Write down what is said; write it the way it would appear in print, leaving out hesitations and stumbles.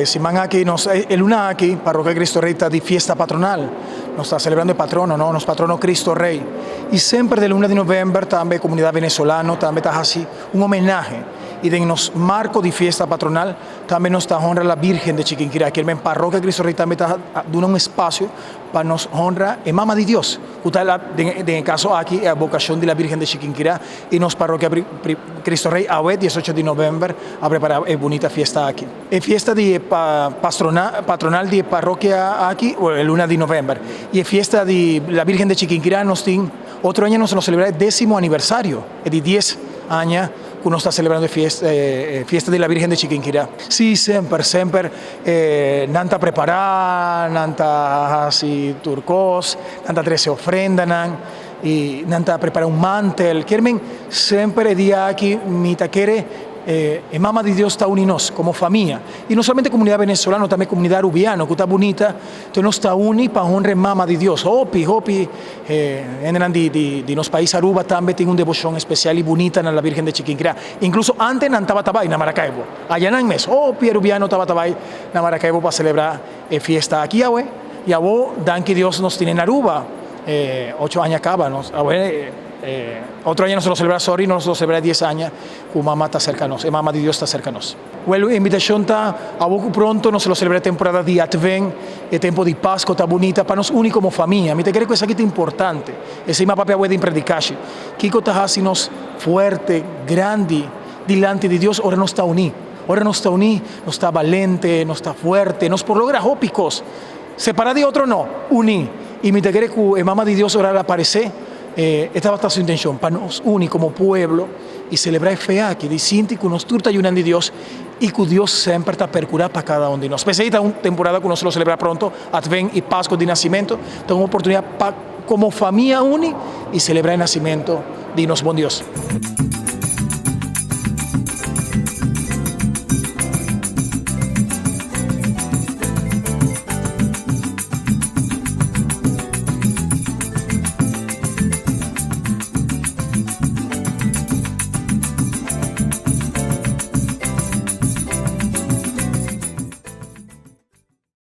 Simán aquí, el luna aquí, Parroquia Cristo Rey, está di fiesta patronal, nos sta celebrando il patrono, no? Nos patrono Cristo Rey. Y siempre del 1 de novembre, también comunidad venezolana, también está así, un homenaje. Y en nos marco de fiesta patronal, también nos está honra la Virgen de Chiquinquirá, que en Parroquia Cristo Rey también está dando un espacio para nos honra a Mamá de Dios. En el caso aquí, la vocación de la Virgen de Chiquinquirá, y nos Parroquia Cristo Rey, a 18 de noviembre, a preparar una bonita fiesta aquí. Es fiesta de patronal de parroquia aquí, el 1 de noviembre. Y es fiesta de la Virgen de Chiquinquirá, otro año nos celebra el 10º aniversario, es de 10 años que uno está celebrando fiesta de la Virgen de Chiquinquirá. Sí, siempre, nanta preparar, nanta así turcos, nanta 13 ofrendas, y nanta preparar un mantel. Quieren siempre día aquí, mi taquere, Mamá de Dios está unidos como familia. Y no solamente comunidad venezolana, también comunidad rubiana, que está bonita, entonces nos está unidos para honrar Mamá de Dios. Hopi, de los países Aruba también tiene una devoción especial y bonita en la Virgen de Chiquinquirá. Incluso antes en Tabatabay, en Maracaibo. Allá en mes, Hopi, rubiano, Tabatabay, en Maracaibo para celebrar fiesta aquí, y a vos, dan que Dios nos tiene en Aruba, 8 años acaba, otro año nosotros celebramos, nosotros celebramos 10 años, que mamá está cerca de nosotros, mamá de Dios está cerca de nosotros. Bueno, la invitación está, a poco pronto nosotros celebramos temporada de Advent, el tiempo de Pascua está bonita, para nos unir como familia. Me te creo que eso aquí es importante, ese es mi papá puede predicar. Kiko está haciendo fuerte, grande, delante de Dios, ahora nos está unido. Ahora nos está unido, nos está valente, nos está fuerte, nos por lograr ópicos. Separar de otro no, unir. Y me te creo que mamá de Dios ahora aparece. Esta va a estar su intención, para nos unir como pueblo y celebrar fe aquí, diciendo que nos turta ayunan de Dios y que Dios siempre está percurar para cada uno de nosotros. Especialmente esta una temporada que nos lo celebra pronto, Advent y Pascua de Nacimiento, tengo oportunidad para como familia unir y celebrar el nacimiento de nuestro buen Dios.